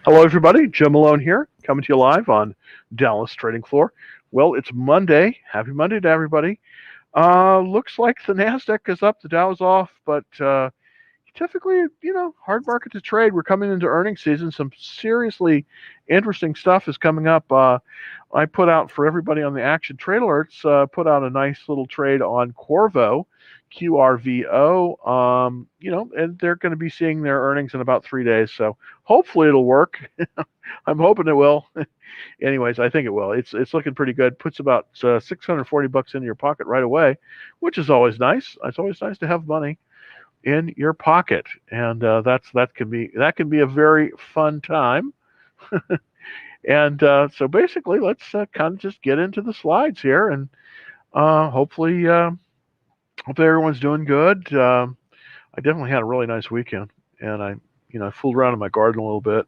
Hello, everybody. Jim Malone here, coming to you live on Dallas Trading Floor. Well, it's Monday. Happy Monday to everybody. Looks like the Nasdaq is up, the Dow's off, but typically, hard market to trade. We're coming into earnings season. Some seriously interesting stuff is coming up. I put out for everybody on the Action Trade Alerts, put out a nice little trade on Corvo, QRVO. And they're going to be seeing their earnings in about 3 days. So hopefully it'll work. I'm hoping it will. Anyways, I think it will. It's looking pretty good. Puts about $640 into your pocket right away, which is always nice. It's always nice to have money in your pocket, and that can be a very fun time. And so basically, let's kind of just get into the slides here, and hopefully everyone's doing good. I definitely had a really nice weekend, and I fooled around in my garden a little bit,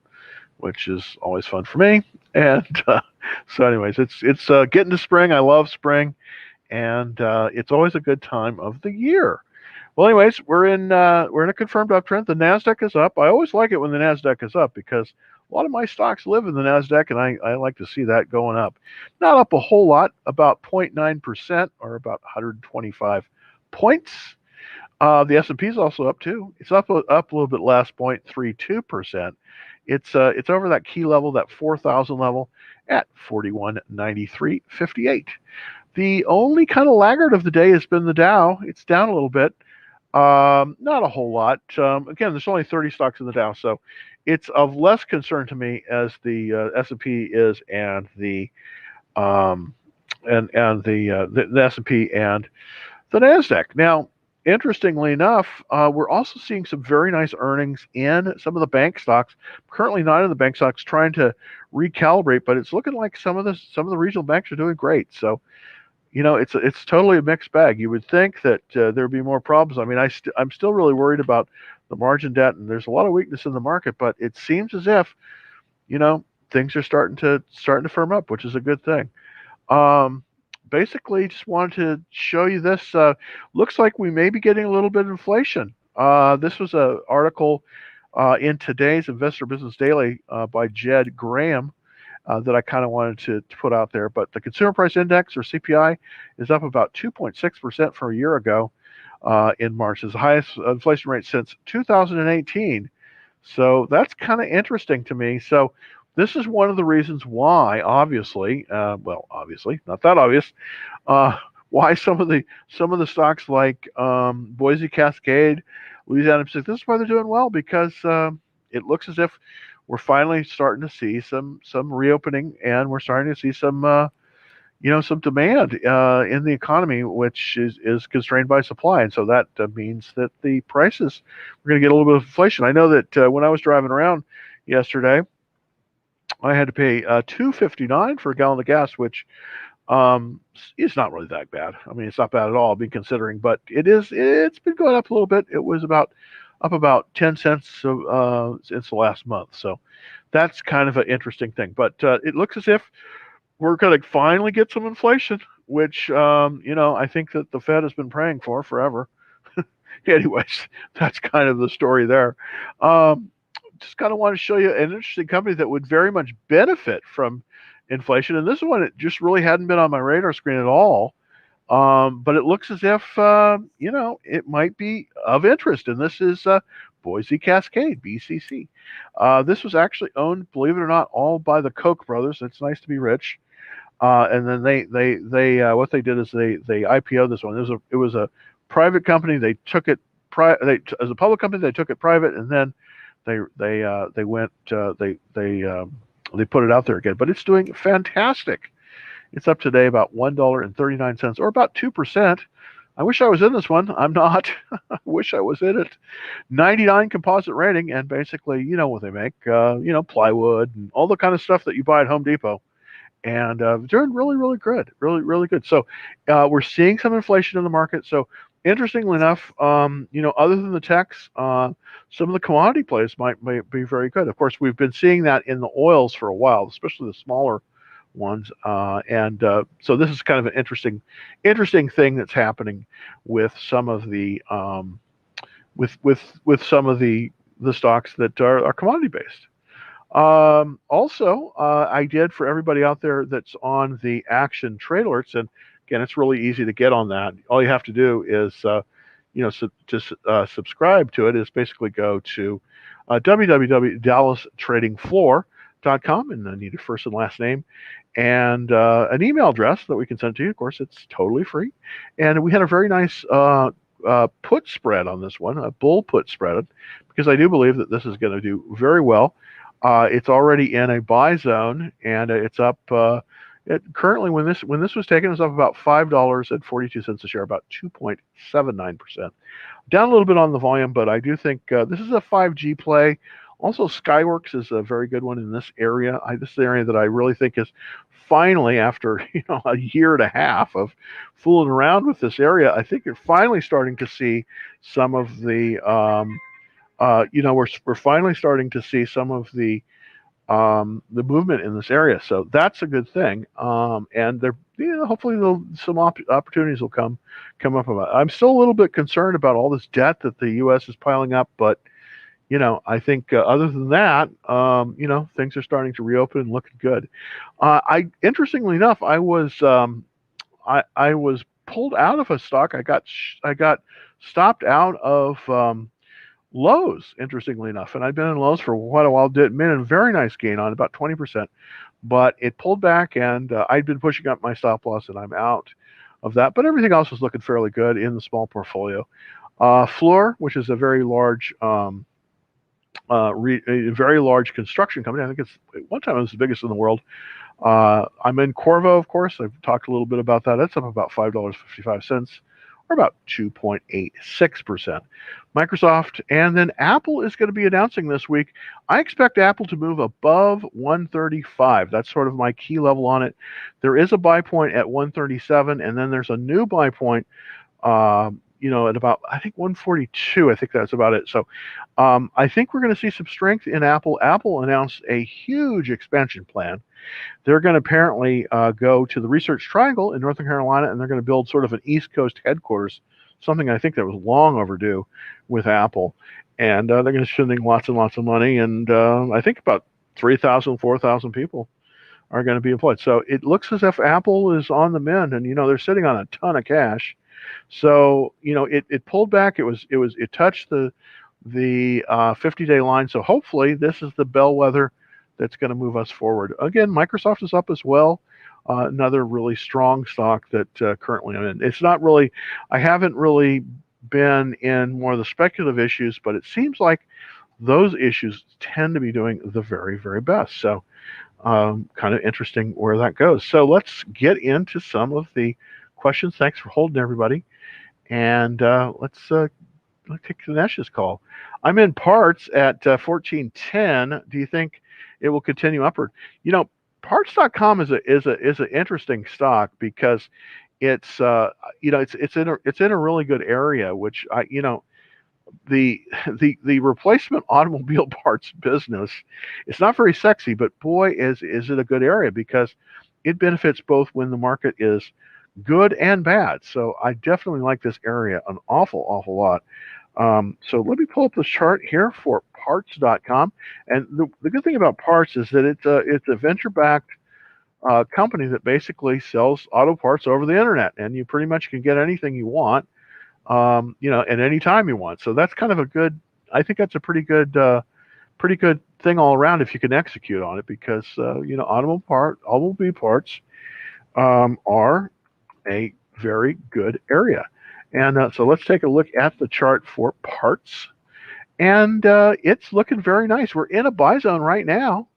which is always fun for me. And so, anyways, it's getting to spring. I love spring, and it's always a good time of the year. Well, anyways, we're in a confirmed uptrend. The Nasdaq is up. I always like it when the Nasdaq is up because a lot of my stocks live in the Nasdaq, and I like to see that going up. Not up a whole lot, about 0.9% or about 125 points. The S&P is also up too. It's up a little bit less, 0.32%. It's over that key level, that 4,000 level, at 4193.58. The only kind of laggard of the day has been the Dow. It's down a little bit. Not a whole lot. Again, there's only 30 stocks in the Dow, so it's of less concern to me as the S&P is, and the the S&P and the Nasdaq. Now, interestingly enough, we're also seeing some very nice earnings in some of the bank stocks. Currently, not in the bank stocks, trying to recalibrate, but it's looking like some of the regional banks are doing great. So it's totally a mixed bag. You would think that there'd be more problems. I mean, I'm still really worried about the margin debt, and there's a lot of weakness in the market. But it seems as if things are starting to firm up, which is a good thing. Basically, just wanted to show you this. Looks like we may be getting a little bit of inflation. This was an article in today's Investor Business Daily by Jed Graham. That I kind of wanted to put out there. But the Consumer Price Index, or CPI, is up about 2.6% from a year ago in March. It's the highest inflation rate since 2018. So that's kind of interesting to me. So this is one of the reasons why, obviously, not that obvious, why some of the stocks like Boise Cascade, Louisiana Pacific, this is why they're doing well, because it looks as if we're finally starting to see some reopening, and we're starting to see some demand in the economy, which is constrained by supply, and so that means that the prices, we're going to get a little bit of inflation. I know that when I was driving around yesterday, I had to pay $2.59 for a gallon of gas, which is not really that bad. I mean, it's not bad at all, be considering, but it's been going up a little bit. It was up about 10 cents since the last month. So that's kind of an interesting thing. But it looks as if we're going to finally get some inflation, which, I think that the Fed has been praying for forever. Anyways, that's kind of the story there. Just kind of want to show you an interesting company that would very much benefit from inflation. And this one, it just really hadn't been on my radar screen at all. But it looks as if, it might be of interest. And this is Boise Cascade, BCC. This was actually owned, believe it or not, all by the Koch brothers. It's nice to be rich. And then they what they did is they IPO'd this one. It was a private company. They took it as a public company. They took it private, and then they put it out there again. But it's doing fantastic. It's up today about $1.39, or about 2%. I wish I was in this one. I'm not. I wish I was in it. 99 composite rating, and basically, you know what they make, plywood and all the kind of stuff that you buy at Home Depot. And doing really, really good. Really, really good. So we're seeing some inflation in the market. So interestingly enough, other than the techs, some of the commodity plays might be very good. Of course, we've been seeing that in the oils for a while, especially the smaller ones, and so this is kind of an interesting thing that's happening with some of the with some of the stocks that are commodity based. Also, I did for everybody out there that's on the Action Trade Alerts, and again, it's really easy to get on that. All you have to do is, subscribe to it. Is basically go to www.dallastradingfloor.com, and then need your first and last name and an email address that we can send to you. Of course, it's totally free. And we had a very nice put spread on this one, a bull put spread, because I do believe that this is going to do very well. It's already in a buy zone, and it's up. Currently, when this was taken, it was up about $5.42 a share, about 2.79%. Down a little bit on the volume, but I do think this is a 5G play. Also, Skyworks is a very good one in this area. This is the area that I really think is finally, after a year and a half of fooling around with this area, I think you're finally starting to see some of the we're finally starting to see some of the movement in this area. So that's a good thing. And there, hopefully some opportunities will come up about it. I'm still a little bit concerned about all this debt that the U.S. is piling up, but I think other than that, things are starting to reopen and looking good. Interestingly enough, I was pulled out of a stock. I got stopped out of Lowe's, interestingly enough, and I'd been in Lowe's for quite a while. Made a very nice gain on about 20%, but it pulled back, and I'd been pushing up my stop loss, and I'm out of that. But everything else was looking fairly good in the small portfolio. Fluor, which is a very large, a very large construction company. I think it's at one time it was the biggest in the world. I'm in Corvo, of course. I've talked a little bit about that. That's up about $5.55. Or about 2.86%. Microsoft, and then Apple is going to be announcing this week. I expect Apple to move above 135. That's sort of my key level on it. There is a buy point at 137, and then there's a new buy point, at about, I think, 142. I think that's about it. So I think we're going to see some strength in Apple. Apple announced a huge expansion plan. They're going to apparently go to the Research Triangle in North Carolina, and they're going to build sort of an East Coast headquarters, something I think that was long overdue with Apple. And they're going to be spending lots and lots of money, and I think about 3,000, 4,000 people are going to be employed. So it looks as if Apple is on the mend, and they're sitting on a ton of cash. So it pulled back. It touched the 50-day line. So hopefully this is the bellwether that's going to move us forward. Again, Microsoft is up as well. Another really strong stock that currently I'm in. It's not really, I haven't really been in more of the speculative issues, but it seems like those issues tend to be doing the very, very best. So kind of interesting where that goes. So let's get into some of the questions. Thanks for holding, everybody. And let's take Dinesh's call. I'm in parts at 1410. Do you think it will continue upward? Parts.com is an interesting stock because it's it's in a really good area, which the replacement automobile parts business, it's not very sexy, but boy is it a good area because it benefits both when the market is good and bad. So I definitely like this area an awful lot. So let me pull up the chart here for parts.com. And the good thing about Parts is that it's a venture-backed company that basically sells auto parts over the internet, and you pretty much can get anything you want, at any time you want. So that's kind of I think that's a pretty good thing all around if you can execute on it, because automobile parts are a very good area. And so let's take a look at the chart for Parts. And it's looking very nice. We're in a buy zone right now.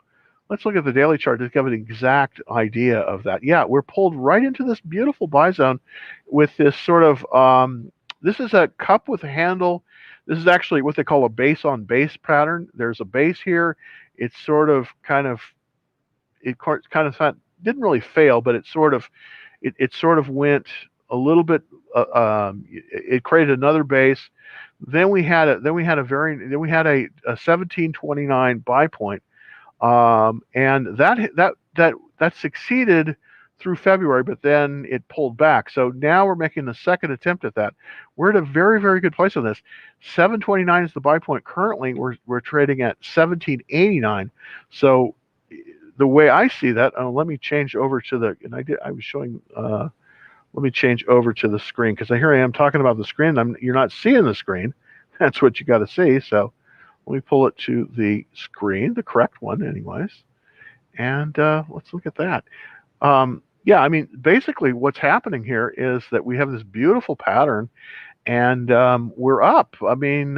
Let's look at the daily chart to give an exact idea of that. Yeah, we're pulled right into this beautiful buy zone with this sort of, this is a cup with a handle. This is actually what they call a base on base pattern. There's a base here. It's sort of didn't really fail, but it sort of went a little bit. It created another base. Then we had a 1729 buy point, and that succeeded through February, but then it pulled back. So now we're making the second attempt at that. We're at a very, very good place on this. 729 is the buy point. Currently, we're trading at 1789. So the way I see that, let me change over to the, and I was showing, let me change over to the screen, because here I am talking about the screen. You're not seeing the screen. That's what you got to see. So let me pull it to the screen, the correct one anyways. And let's look at that. Yeah, I mean, basically what's happening here is that we have this beautiful pattern, and we're up. I mean,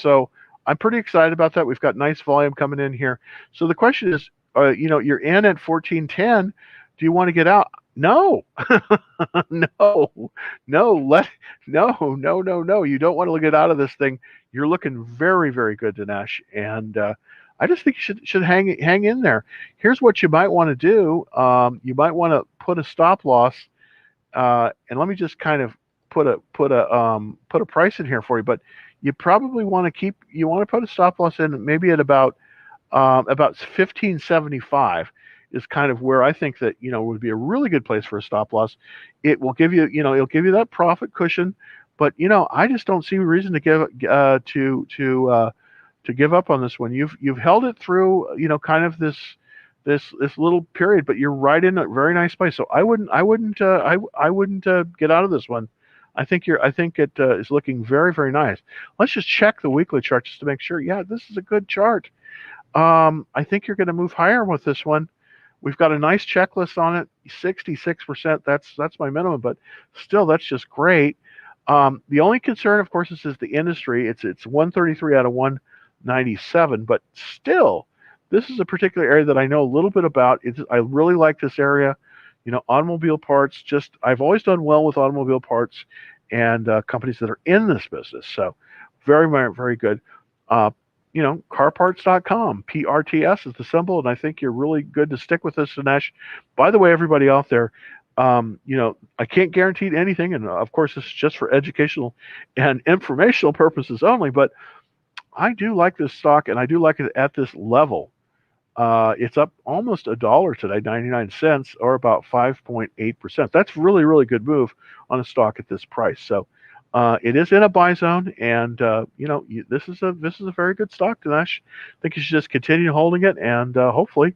so I'm pretty excited about that. We've got nice volume coming in here. So the question is, you're in at 1410. Do you want to get out? No, no, no. You don't want to get out of this thing. You're looking very, very good, Dinesh, and I just think you should hang in there. Here's what you might want to do. You might want to put a stop loss, and let me just kind of put a price in here for you. But you probably want to put a stop loss in maybe at about 1575 is kind of where I think that would be a really good place for a stop loss. It will give you it'll give you that profit cushion, but I just don't see a reason to give up on this one. You've held it through kind of this little period, but you're right in a very nice place. So I wouldn't get out of this one. I think it is looking very, very nice. Let's just check the weekly chart just to make sure. Yeah, this is a good chart. I think you're going to move higher with this one. We've got a nice checklist on it, 66%. That's my minimum, but still, that's just great. The only concern, of course, is the industry. It's 133 out of 197, but still, this is a particular area that I know a little bit about. I really like this area. Automobile parts. I've always done well with automobile parts and companies that are in this business. So, very, very, very good. Carparts.com, PRTS is the symbol, and I think you're really good to stick with this, Dinesh. By the way, everybody out there, I can't guarantee anything, and of course, this is just for educational and informational purposes only, but I do like this stock, and I do like it at this level. It's up almost $1 today, 99 cents, or about 5.8%. That's really, really good move on a stock at this price. So it is in a buy zone, and this is a very good stock, Dinesh. I think you should just continue holding it, and hopefully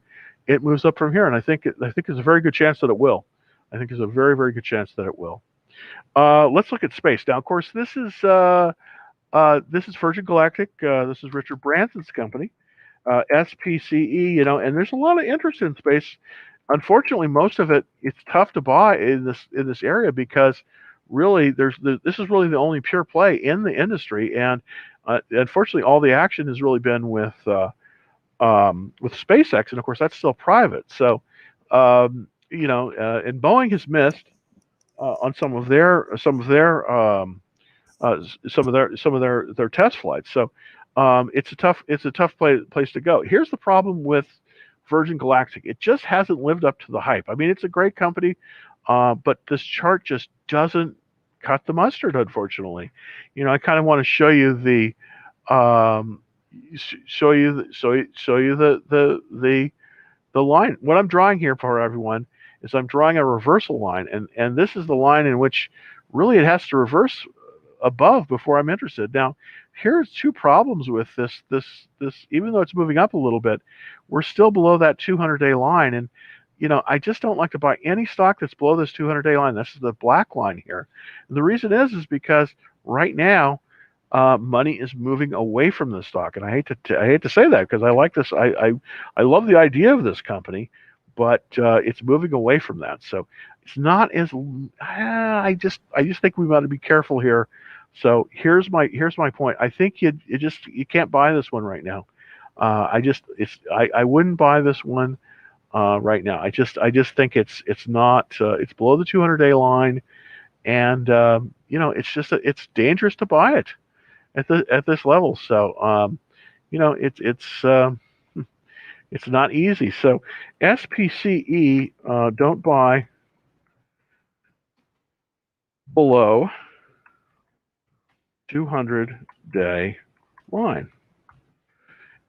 it moves up from here. And I think there's a very good chance that it will. I think there's a very, very good chance that it will. Let's look at space now. Of course, this is Virgin Galactic. This is Richard Branson's company. SPCE, and there's a lot of interest in space. Unfortunately, most of it's tough to buy in this area because really this is really the only pure play in the industry, and unfortunately, all the action has really been with SpaceX, and of course that's still private. So, and Boeing has missed on some of their test flights. So it's a tough place to go. Here's the problem with Virgin Galactic. It just hasn't lived up to the hype. I mean, it's a great company, but this chart just doesn't cut the mustard, unfortunately. I kind of want to show you the line. What I'm drawing here for everyone is I'm drawing a reversal line, and this is the line in which really it has to reverse above before I'm interested. Now, here's two problems with this. Even though it's moving up a little bit, we're still below that 200-day line, and I just don't like to buy any stock that's below this 200-day line. This is the black line here. And the reason is because right now money is moving away from this stock, and I hate to say that because I like this. I love the idea of this company, but it's moving away from that. So it's not as. I just think we've got to be careful here. So here's my point. I think you can't buy this one right now. I wouldn't buy this one right now. I just think it's not it's below the 200-day line, and it's dangerous to buy it at this level. So it's not easy. So SPCE, don't buy below 200-day line.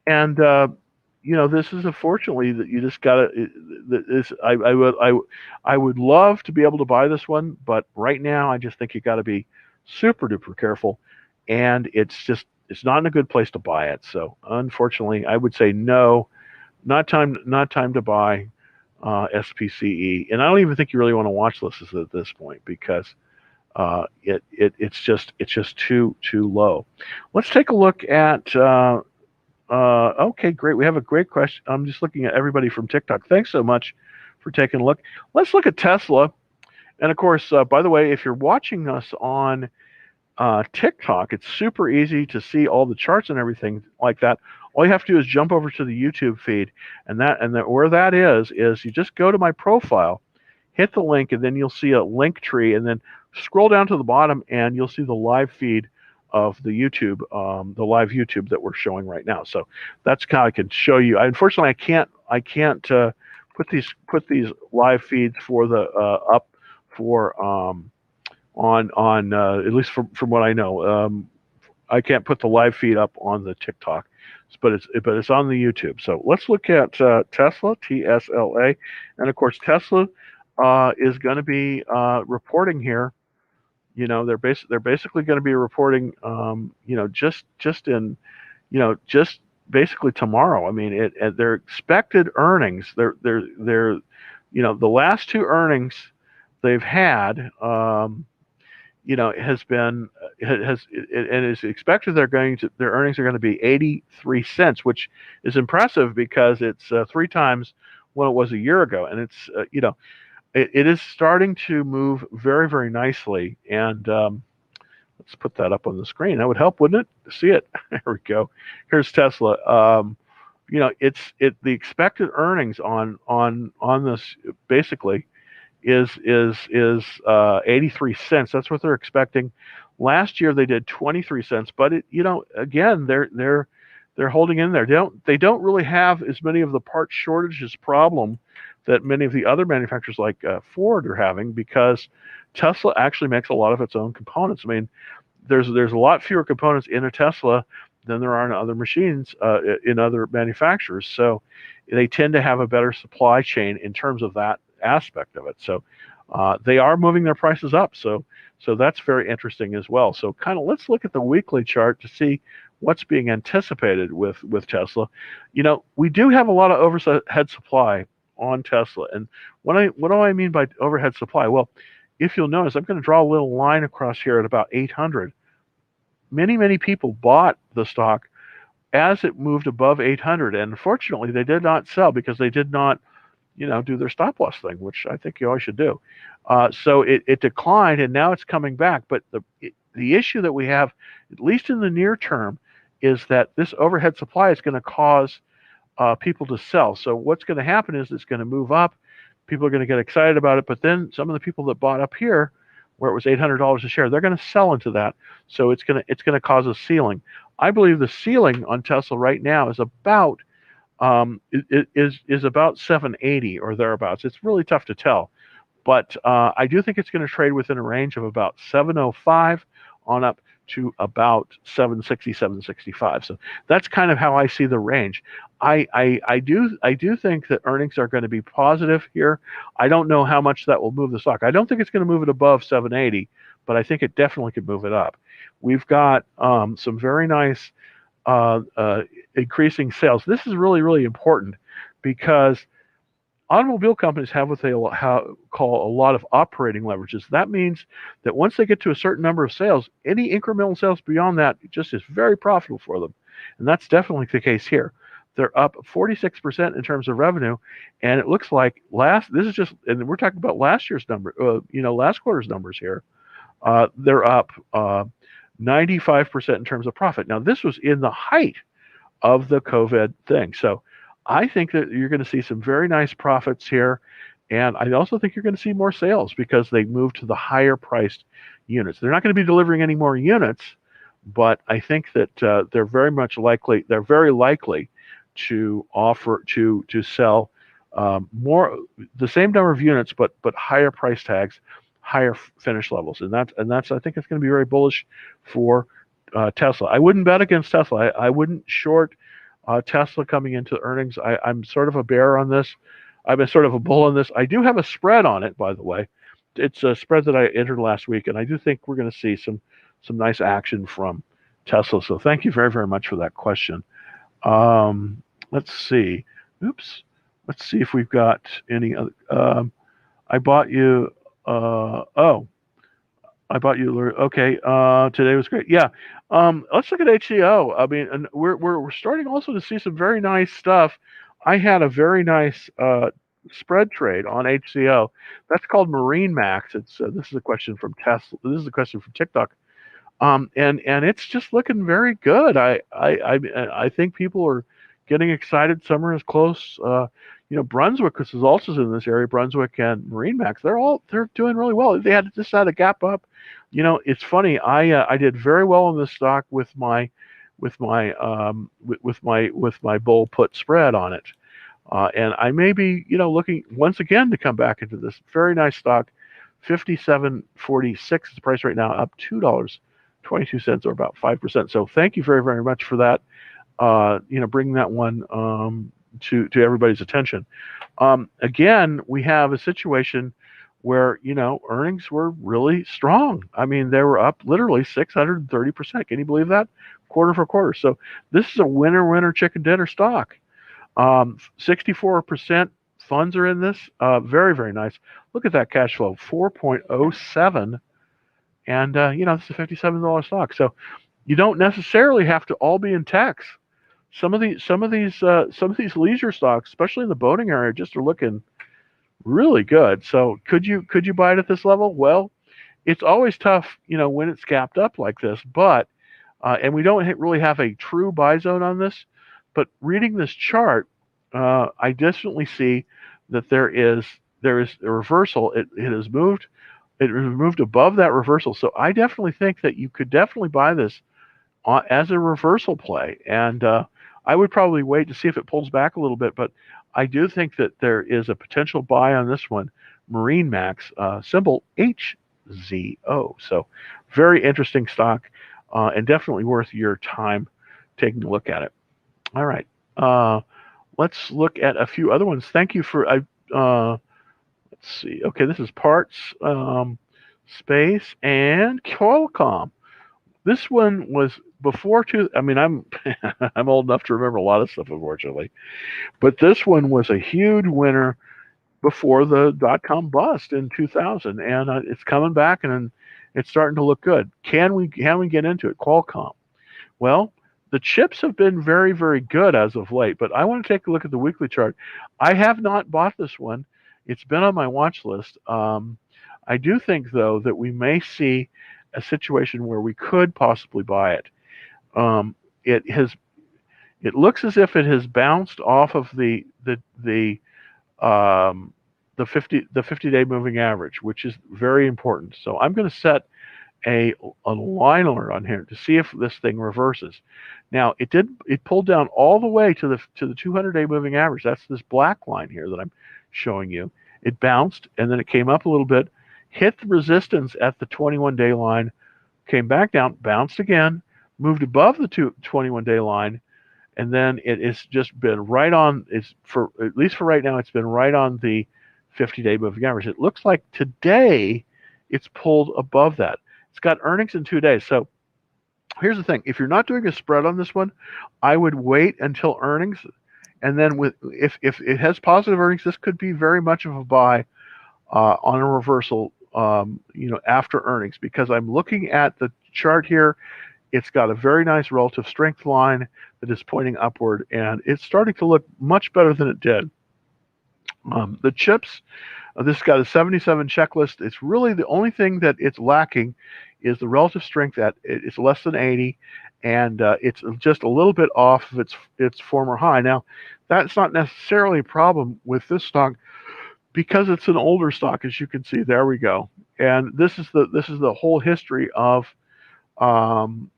And this is unfortunately that you just gotta. This I would love to be able to buy this one, but right now I just think you got to be super duper careful, and it's not in a good place to buy it. So unfortunately, I would say no, not time to buy SPCE, and I don't even think you really want to watch this at this point because it's just too low. Let's take a look at. Okay, great. We have a great question. I'm just looking at everybody from TikTok. Thanks so much for taking a look. Let's look at Tesla. And of course, by the way, if you're watching us on TikTok, it's super easy to see all the charts and everything like that. All you have to do is jump over to the YouTube feed, where that is you just go to my profile, hit the link, and then you'll see a link tree, and then scroll down to the bottom, and you'll see the live feed of the live YouTube that we're showing right now. So that's how I can show you. Unfortunately, I can't put these live feeds for the up for on at least from what I know. I can't put the live feed up on the TikTok, but it's on the YouTube. So let's look at Tesla, TSLA, and of course Tesla is going to be reporting here. They're basically going to be reporting, just basically tomorrow. I mean, their expected earnings. The last two earnings they've had. Has been and is expected their earnings are going to be 83 cents, which is impressive because it's three times what it was a year ago, and it's it is starting to move very, very nicely. And let's put that up on the screen. That would help, wouldn't it? See it? There we go. Here's Tesla. The expected earnings on this basically is 83 cents. That's what they're expecting. Last year they did 23 cents, but again, they're holding in there. They don't really have as many of the part shortages problem that many of the other manufacturers like Ford are having, because Tesla actually makes a lot of its own components. I mean, there's a lot fewer components in a Tesla than there are in other machines in other manufacturers. So they tend to have a better supply chain in terms of that aspect of it. So they are moving their prices up. So that's very interesting as well. So let's look at the weekly chart to see what's being anticipated with Tesla. We do have a lot of overhead supply on Tesla. And what do I mean by overhead supply? Well, if you'll notice, I'm going to draw a little line across here at about 800. Many people bought the stock as it moved above 800, and unfortunately they did not sell because they did not do their stop loss thing, which I think you always should do. So it declined, and now it's coming back. But the issue that we have, at least in the near term, is that this overhead supply is going to cause people to sell. So what's going to happen is it's going to move up. People are going to get excited about it, but then some of the people that bought up here, where it was $800 a share, they're going to sell into that. So it's going to cause a ceiling. I believe the ceiling on Tesla right now is about is about 780 or thereabouts. It's really tough to tell, but I do think it's going to trade within a range of about 705 on up to about 760, 765. So that's kind of how I see the range. I do think that earnings are going to be positive here. I don't know how much that will move the stock. I don't think it's going to move it above 780, but I think it definitely could move it up. We've got some very nice increasing sales. This is really, really important because automobile companies have what they call a lot of operating leverages. That means that once they get to a certain number of sales, any incremental sales beyond that just is very profitable for them. And that's definitely the case here. They're up 46% in terms of revenue, and it looks like and we're talking about last year's number, last quarter's numbers here. They're up 95% in terms of profit. Now, this was in the height of the COVID thing. So I think that you're going to see some very nice profits here. And I also think you're going to see more sales because they moved to the higher priced units. They're not going to be delivering any more units, but I think that they're very likely to offer to sell the same number of units, but higher price tags, higher finish levels, and that's I think it's going to be very bullish for Tesla. I wouldn't bet against Tesla. I wouldn't short Tesla coming into earnings. I'm sort of a bear on this. I've been sort of a bull on this. I do have a spread on it, by the way. It's a spread that I entered last week, and I do think we're going to see some nice action from Tesla. So thank you very, very much for that question. Let's see. Oops. Let's see if we've got any other. I bought you. Oh, I bought you. Okay. Today was great. Yeah. Let's look at HCO. I mean, and we're starting also to see some very nice stuff. I had a very nice spread trade on HCO. That's called Marine Max. It's this is a question from Tesla. This is a question from TikTok. And it's just looking very good. I think people are getting excited. Summer is close. Brunswick, because is also in this area. Brunswick and Marine Max, they're doing really well. They just had a gap up. It's funny. I did very well in this stock with my bull put spread on it, and I may be looking once again to come back into this very nice stock. 57.46 is the price right now, up $2.22 or about 5%. So thank you very, very much for that. Bringing that one to everybody's attention. Again, we have a situation where earnings were really strong. I mean, they were up literally 630%. Can you believe that? Quarter for quarter. So this is a winner chicken dinner stock. 64% funds are in this. Very, very nice. Look at that cash flow, 4.07. And this is a $57 stock. So you don't necessarily have to all be in techs. Some of these leisure stocks, especially in the boating area, just are looking really good. So could you buy it at this level? Well, it's always tough, when it's gapped up like this. But and we don't really have a true buy zone on this. But reading this chart, I definitely see that there is a reversal. It has moved. It moved above that reversal. So I definitely think that you could definitely buy this as a reversal play. And I would probably wait to see if it pulls back a little bit. But I do think that there is a potential buy on this one, Marine Max, symbol HZO. So very interesting stock and definitely worth your time taking a look at it. All right. Let's look at a few other ones. Thank you for let's see. Okay, this is parts, space, and Qualcomm. This one was before I'm I'm old enough to remember a lot of stuff, unfortunately, but this one was a huge winner before the dot-com bust in 2000, and it's coming back and it's starting to look good. Can we get into it? Qualcomm. Well, the chips have been very, very good as of late, but I want to take a look at the weekly chart. I have not bought this one. It's been on my watch list. I do think, though, that we may see a situation where we could possibly buy it. It looks as if it has bounced off of the 50-day moving average, which is very important. So I'm going to set a line alert on here to see if this thing reverses. Now it pulled down all the way to the 200-day moving average. That's this black line here that I'm showing you. It bounced and then it came up a little bit, hit the resistance at the 21-day line, came back down, bounced again, moved above the 21-day line, and then it has just been right on. It's at least for right now, it's been right on the 50-day moving average. It looks like today it's pulled above that. It's got earnings in 2 days. So here's the thing. If you're not doing a spread on this one, I would wait until earnings. And then if it has positive earnings, this could be very much of a buy on a reversal, after earnings, because I'm looking at the chart here. It's got a very nice relative strength line that is pointing upward, and it's starting to look much better than it did. The chips, this has got a 77 checklist. It's really the only thing that it's lacking is the relative strength at it's less than 80, and it's just a little bit off of its former high. Now, that's not necessarily a problem with this stock because it's an older stock, as you can see. There we go. And this is the whole history of Qualcomm,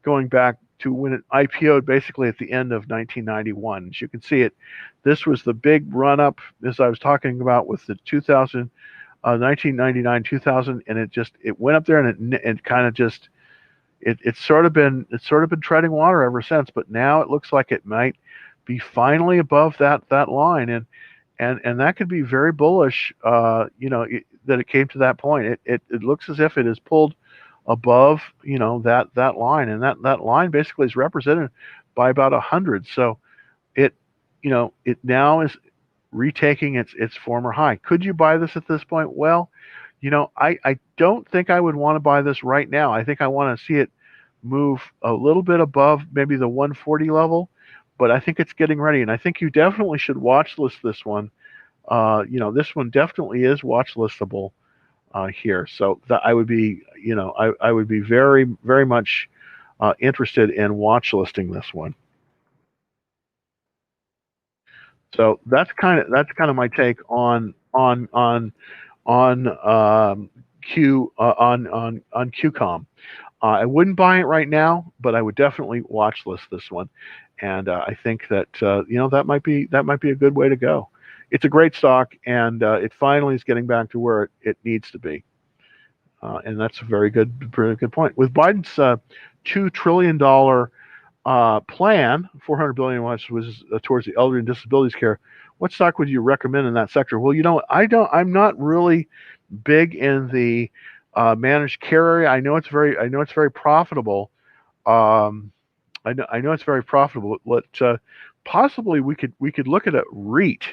going back to when it IPO'd basically at the end of 1991. As you can see this was the big run up, as I was talking about, with the 1999, 2000, and it went up there and it kind of just, it's sort of been treading water ever since, but now it looks like it might be finally above that line, and that could be very bullish. That it came to that point. It looks as if it is pulled above that line, and that line basically is represented by about 100. So it it now is retaking its former high. Could you buy this at this point? Well, I don't think I would want to buy this right now. I think I want to see it move a little bit above maybe the 140 level, but I think it's getting ready, and I think you definitely should watch list this one. This one definitely is watch listable here. So that I would be, I would be very, very much interested in watch listing this one. So that's kind of my take on QCOM. I wouldn't buy it right now, but I would definitely watch list this one, and I think that that might be a good way to go. It's a great stock, and it finally is getting back to where it needs to be, and that's a very good point. With Biden's $2 trillion plan, 400 billion was towards the elderly and disabilities care. What stock would you recommend in that sector? Well, I'm not really big in the managed care area. I know it's very profitable. Um, I know it's very profitable. Possibly we could look at a REIT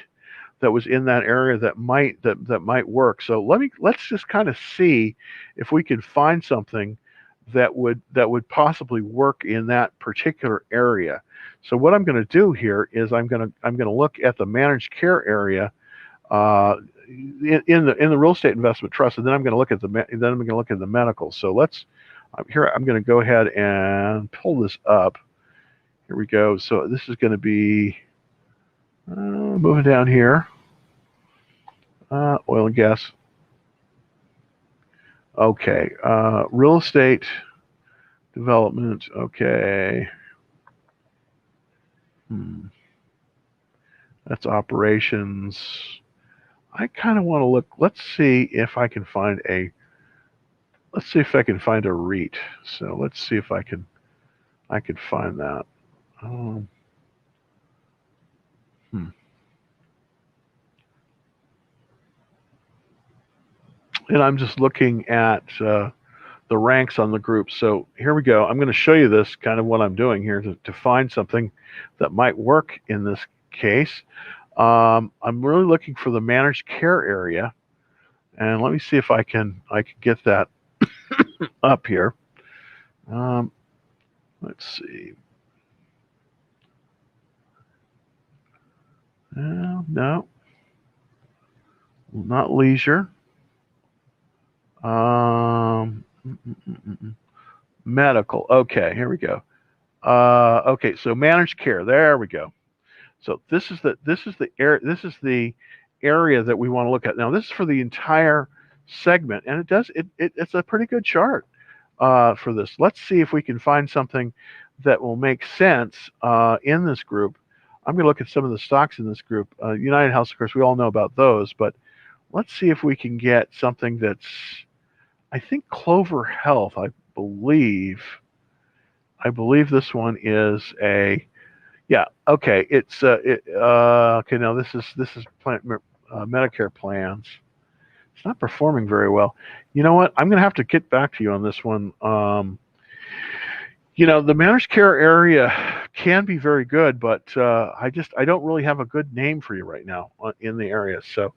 that was in that area that might work. So let's just kind of see if we can find something that would possibly work in that particular area. So what I'm going to do here is I'm going to look at the managed care area in the real estate investment trust, and then I'm going to look at the medical. So I'm going to go ahead and pull this up. Here we go. So this is going to be moving down here. Oil and gas. Okay. Real estate development. Okay. That's operations. I kind of want to look. Let's see if I can find a REIT. So let's see if I can find that. And I'm just looking at the ranks on the group. So here we go. I'm going to show you this kind of what I'm doing here to find something that might work in this case. I'm really looking for the managed care area, and let me see if I can get that up here. Let's see. No, not leisure. Medical. Okay, here we go. Okay, so managed care. There we go. So this is the area that we want to look at. Now this is for the entire segment, and it's a pretty good chart for this. Let's see if we can find something that will make sense in this group. I'm going to look at some of the stocks in this group. United Health, of course, we all know about those, but let's see if we can get something that's, I think Clover Health, I believe this one is a, yeah, okay. It's okay. Now this is Medicare plans. It's not performing very well. You know what? I'm going to have to get back to you on this one. The managed care area can be very good, but I don't really have a good name for you right now in the area. So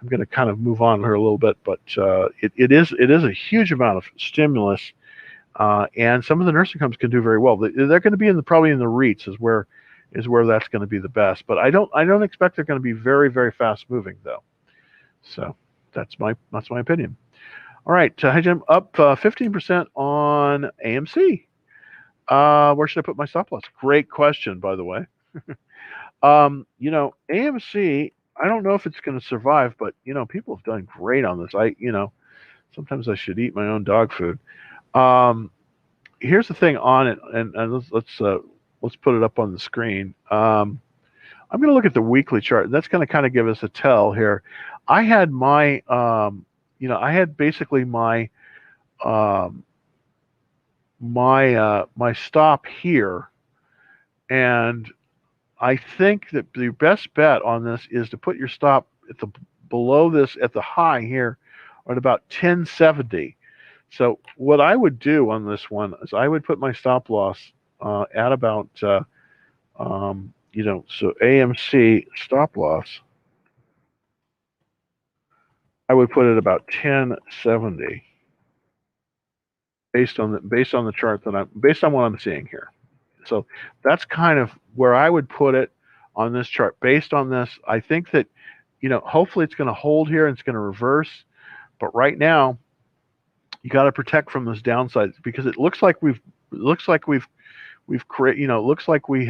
I'm going to kind of move on here a little bit, but it is a huge amount of stimulus, and some of the nursing homes can do very well. They're going to be probably in the REITs is where that's going to be the best. But I don't expect they're going to be very, very fast moving though. So that's my opinion. All right, hi Jim, up 15% on AMC. Where should I put my stop loss? Great question, by the way. AMC, I don't know if it's going to survive, but people have done great on this. Sometimes I should eat my own dog food. Here's the thing on it, and let's put it up on the screen. I'm going to look at the weekly chart. That's going to kind of give us a tell here. I had basically my my stop here, and I think that the best bet on this is to put your stop at the below this at the high here at about 1070. So what I would do on this one is I would put my stop loss at about so AMC stop loss. I would put it about 1070 based on the chart that based on what I'm seeing here. So that's kind of where I would put it on this chart. Based on this, I think that hopefully it's going to hold here and it's going to reverse. But right now, you got to protect from those downsides because it looks like we've created. It looks like we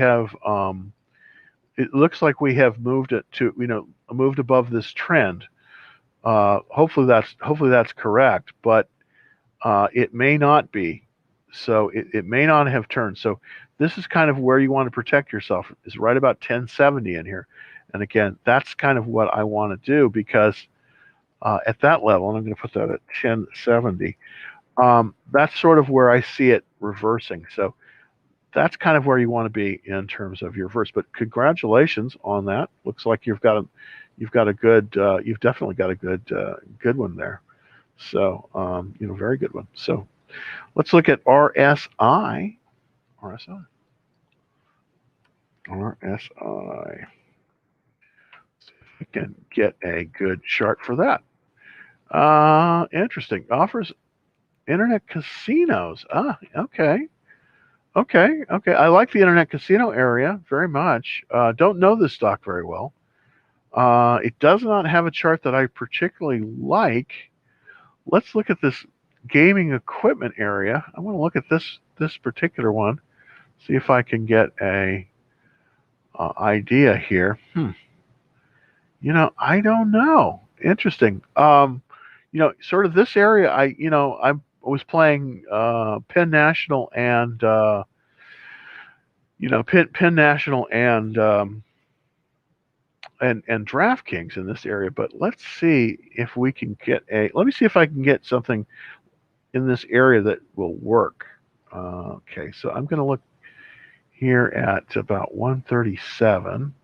have moved it to moved above this trend. Hopefully that's correct, but it may not be. So it may not have turned. So this is kind of where you want to protect yourself, is right about 1070 in here. And again, that's kind of what I want to do because at that level, and I'm going to put that at 1070, that's sort of where I see it reversing. So that's kind of where you want to be in terms of your reverse. But congratulations on that. Looks like you've definitely got a good one there. So very good one. So let's look at RSI. RSI. See if we can get a good chart for that. Interesting. Offers internet casinos. Okay. I like the internet casino area very much. Don't know this stock very well. It does not have a chart that I particularly like. Let's look at this gaming equipment area. I want to look at this particular one. See if I can get a idea here. I don't know. Interesting. Sort of this area. I was playing Penn National and Penn National and DraftKings in this area. But let's see if we can get let me see if I can get something in this area that will work. Okay, so I'm going to look here at about 137.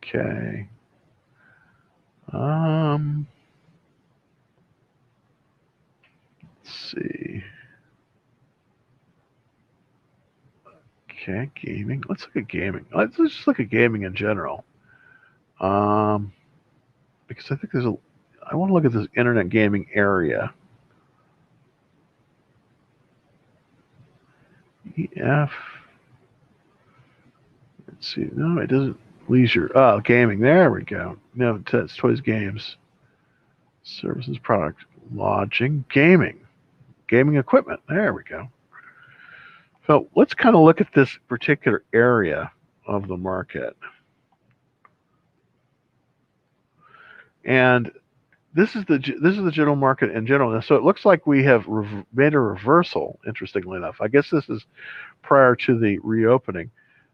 Okay. Let's see. Okay, gaming. Let's look at gaming. Let's just look at gaming in general. Because I think I want to look at this internet gaming area. EF. Let's see. No, it doesn't. Leisure. Gaming. There we go. No, it's toys, games, services, product, lodging, gaming equipment. There we go. So let's kind of look at this particular area of the market. And this is the general market in general. So it looks like we have made a reversal, interestingly enough. I guess this is prior to the reopening.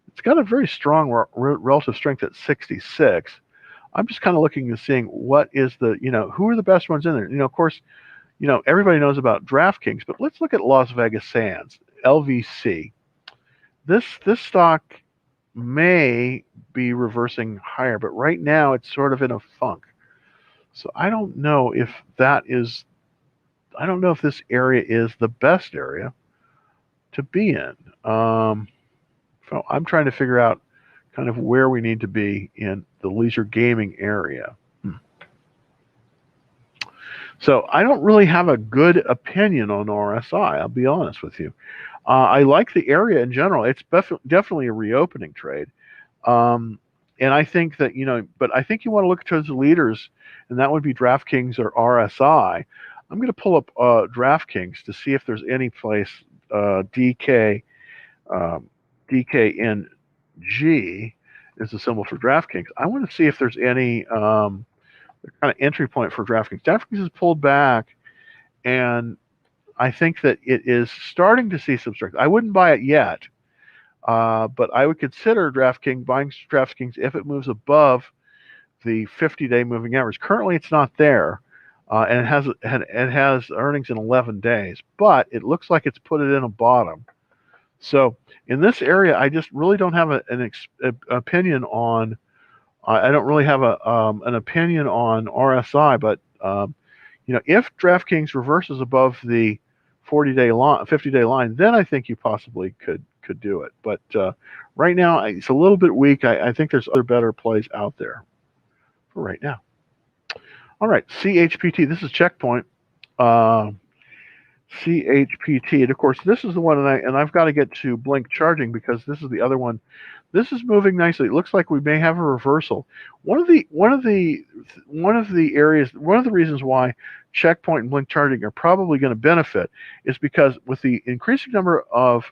It's got a very strong relative strength at 66. I'm just kind of looking and seeing what is who are the best ones in there. Of course, everybody knows about DraftKings, but let's look at Las Vegas Sands, LVC. This stock may be reversing higher, but right now it's sort of in a funk. So I don't know if this area is the best area to be in. So I'm trying to figure out kind of where we need to be in the leisure gaming area. So I don't really have a good opinion on RSI. I'll be honest with you. I like the area in general. It's definitely a reopening trade. And I think that, but I think you want to look towards the leaders, and that would be DraftKings or RSI. I'm going to pull up DraftKings to see if there's any place, DKNG is the symbol for DraftKings. I want to see if there's any kind of entry point for DraftKings. DraftKings has pulled back, and I think that it is starting to see some strength. I wouldn't buy it yet. But I would consider buying DraftKings if it moves above the 50-day moving average. Currently, it's not there. and it has earnings in 11 days, but it looks like it's put it in a bottom. So in this area, I just really don't have an opinion on. I don't really have an opinion on RSI, but if DraftKings reverses above the 40-day line, 50-day line, then I think you possibly could do it. But right now, it's a little bit weak. I think there's other better plays out there for right now. All right, CHPT. This is Checkpoint. CHPT, and of course, this is the one, and I've got to get to Blink Charging because this is the other one. This is moving nicely. It looks like we may have a reversal. One of the reasons why Checkpoint and Blink Charging are probably going to benefit is because with the increasing number of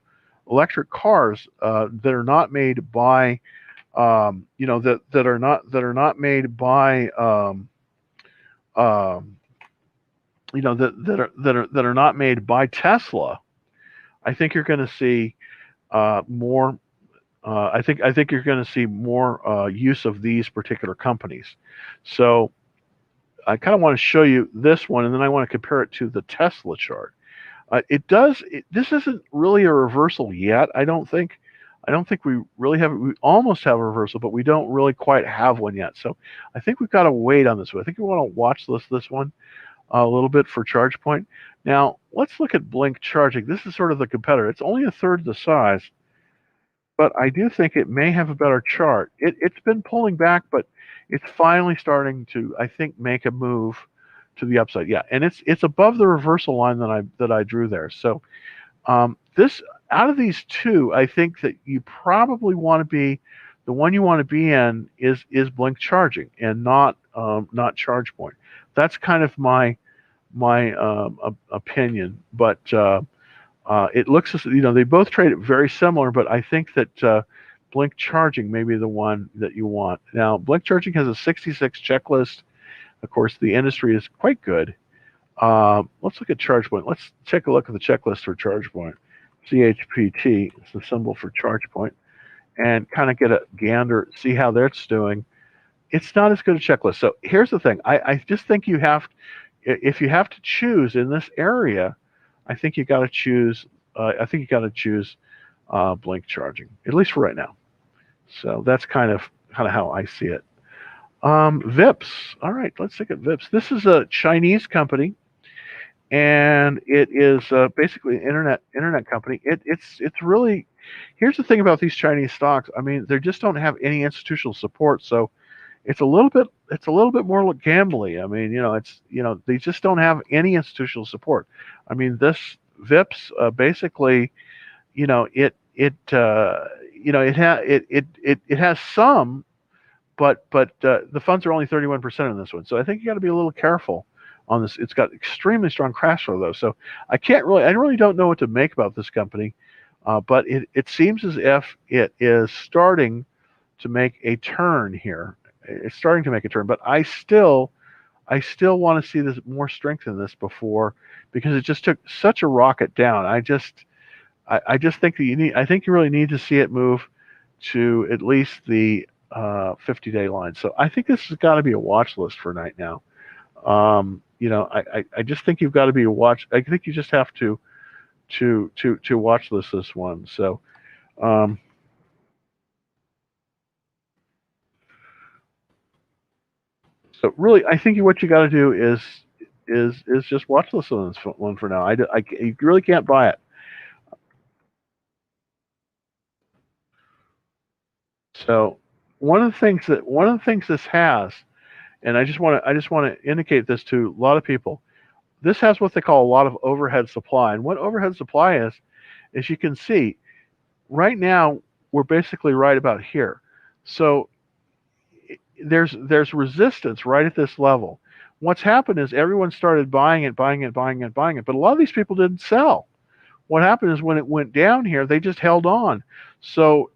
electric cars that are not made by, that are not made by, that are not made by Tesla, I think you're going to see more. I think you're going to see more use of these particular companies. So I kind of want to show you this one, and then I want to compare it to the Tesla chart. This isn't really a reversal yet. I don't think we really have. We almost have a reversal, but we don't really quite have one yet. So I think we've got to wait on this one. I think we want to watch this one a little bit for charge point. Now let's look at Blink Charging. This is sort of the competitor. It's only a third the size, but I do think it may have a better chart. It's been pulling back, but it's finally starting to, I think, make a move to the upside. Yeah, and it's above the reversal line that I drew there. So this, out of these two, I think that you probably want to be, the one you want to be in is Blink Charging and not Charge Point. That's kind of my opinion, but it looks as they both trade very similar, but I think that Blink Charging may be the one that you want. Now, Blink Charging has a 66 checklist. Of course, the industry is quite good. Let's look at Charge Point. Let's take a look at the checklist for Charge Point. CHPT is the symbol for Charge Point, and kind of get a gander, see how that's doing. It's not as good a checklist. So here's the thing. I just think if you have to choose in this area, I think you got to choose. Blink Charging, at least for right now. So that's kind of how I see it. VIPs. All right, let's look at VIPs. This is a Chinese company, and it is basically an internet company. It's really, here's the thing about these Chinese stocks. I mean, they just don't have any institutional support, so it's a little bit more gambly. I mean, they just don't have any institutional support. I mean, this VIPs basically, it has some, but the funds are only 31% in this one. So I think you got to be a little careful on this. It's got extremely strong cash flow though, so I really don't know what to make about this company, but it seems as if it is starting to make a turn here. It's starting to make a turn, but I still want to see this more strength in this before, because it just took such a rocket down. I just think that I think you really need to see it move to at least the 50-day line. So I think this has got to be a watch list for right now. I just think you've got to be a watch. I think you just have to watch this one. So. So really, I think what you got to do is just watch this one for now. You really can't buy it. So one of the things this has, and I just want to indicate this to a lot of people. This has what they call a lot of overhead supply, and what overhead supply is you can see right now we're basically right about here. So there's resistance right at this level. What's happened is everyone started buying it, but a lot of these people didn't sell. What happened is when it went down here, they just held on. So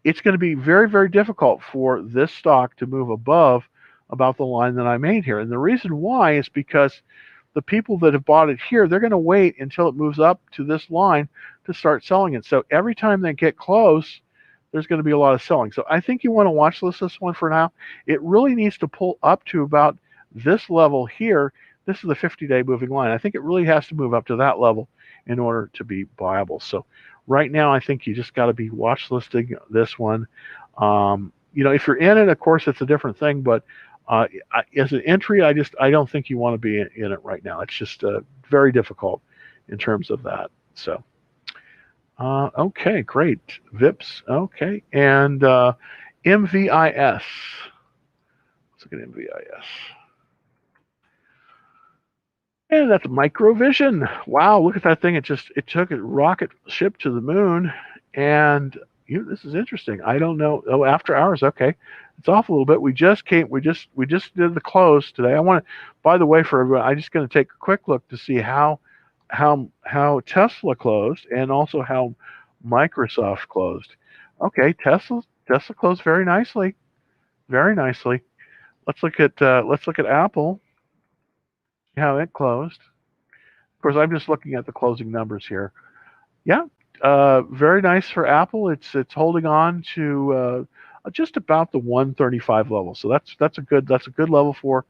it's going to be very, very difficult for this stock to move above about the line that I made here. And the reason why is because the people that have bought it here, they're going to wait until it moves up to this line to start selling it. So every time they get close, there's going to be a lot of selling. So I think you want to watch this one for now. It really needs to pull up to about this level here. this is the 50-day moving line. I think it really has to move up to that level in order to be viable. So right now, I think you just got to be watch listing this one. If you're in it, of course, it's a different thing. But as an entry, I don't think you want to be in it right now. It's just very difficult in terms of that. So okay, great. VIPs, okay, and MVIS. Let's look at MVIS. And that's Microvision. Wow, look at that thing. It took a rocket ship to the moon. And this is interesting. I don't know. Oh, after hours, okay. It's off a little bit. We just did the close today. By the way, for everyone, I'm just going to take a quick look to see how Tesla closed and also how Microsoft closed. Okay, Tesla closed very nicely. Very nicely. Let's look at Apple. How it closed. Of course, I'm just looking at the closing numbers here. Yeah, very nice for Apple. It's holding on to just about the 135 level. So that's a good level for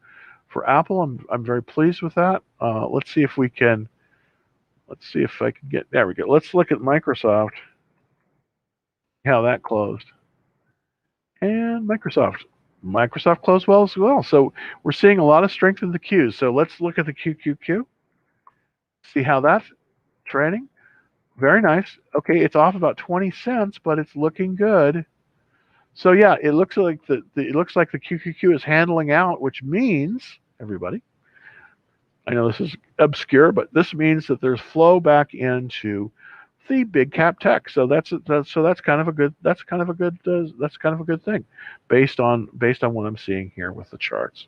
Apple. I'm very pleased with that. Let's see if I can get. There we go. Let's look at Microsoft. How that closed. And Microsoft closed well as well. So we're seeing a lot of strength in the Qs. So let's look at the QQQ. See how that's trading. Very nice. Okay, it's off about 20 cents, but it's looking good. So yeah, it looks like the QQQ is handling out, which means, everybody, I know this is obscure, but this means that there's flow back into the big cap tech. So that's kind of a good thing based on what I'm seeing here with the charts.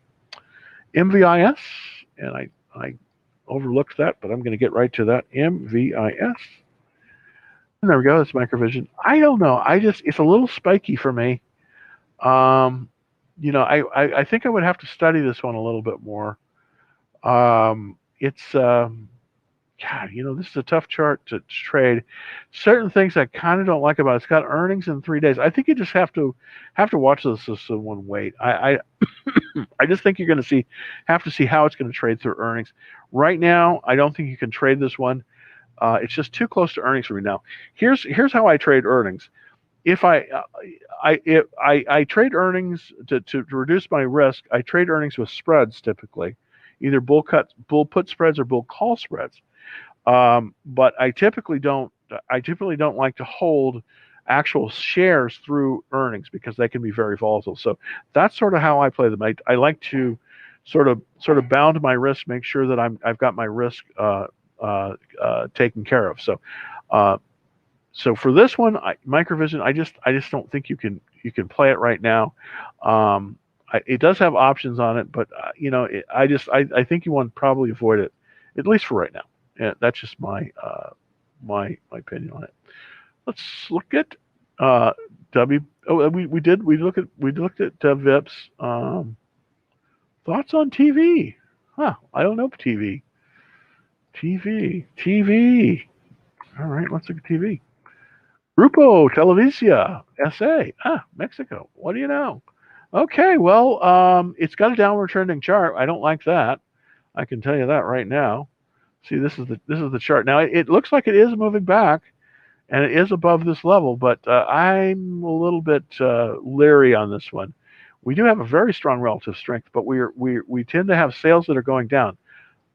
MVIS, and I overlooked that, but I'm going to get right to that. MVIS. And there we go. That's Microvision. I don't know. It's a little spiky for me. I think I would have to study this one a little bit more. God, this is a tough chart to trade. Certain things I kind of don't like about it. It's got earnings in 3 days. I think you just have to watch this one wait. I just think you're going to have to see how it's going to trade through earnings. Right now, I don't think you can trade this one. It's just too close to earnings for me now. Here's how I trade earnings. If I trade earnings to reduce my risk, I trade earnings with spreads typically, either bull put spreads or bull call spreads. But I typically don't like to hold actual shares through earnings because they can be very volatile. So that's sort of how I play them. I like to sort of bound my risk, make sure that I've got my risk taken care of. So for this one, Microvision, I just don't think you can play it right now. It does have options on it, but I think you want to probably avoid it, at least for right now. Yeah, that's just my opinion on it. Let's look at we looked at VIPs. Thoughts on TV? Huh? I don't know TV. All right, let's look at TV. Grupo Televisa SA. Mexico. What do you know? Okay, well, it's got a downward trending chart. I don't like that. I can tell you that right now. See, this is the chart. Now it looks like it is moving back, and it is above this level. But I'm a little bit leery on this one. We do have a very strong relative strength, but we tend to have sales that are going down.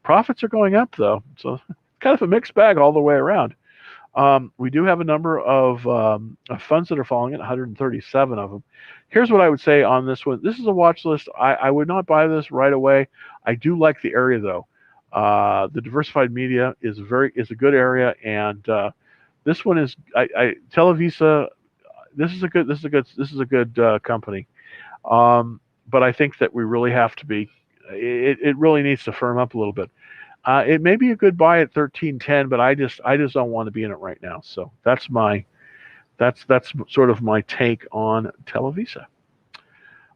Profits are going up though, so kind of a mixed bag all the way around. We do have a number of funds that are falling at 137 of them. Here's what I would say on this one. This is a watch list. I would not buy this right away. I do like the area though. The diversified media is a good area, and this one is Televisa. This is a good company. But I think that we really have to be. It really needs to firm up a little bit. It may be a good buy at 13.10, but I just don't want to be in it right now. So that's sort of my take on Televisa.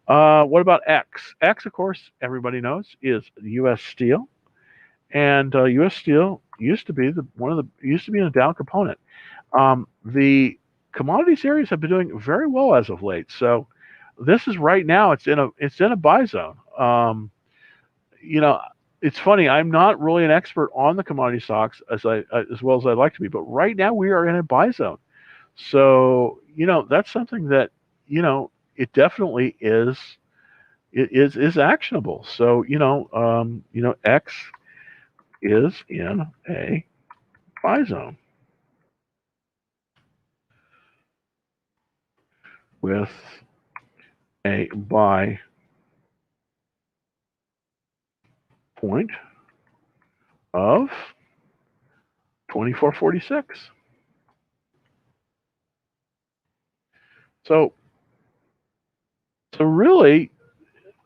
What about X? X, of course, everybody knows is U.S. Steel, and U.S. Steel used to be in a Dow component. The commodities areas have been doing very well as of late. So this is right now. It's in a buy zone. it's funny. I'm not really an expert on the commodity stocks as well as I'd like to be, but right now we are in a buy zone. So that's something that it definitely is. It is actionable. So X is in a buy zone with a buy point of 24.46. So really,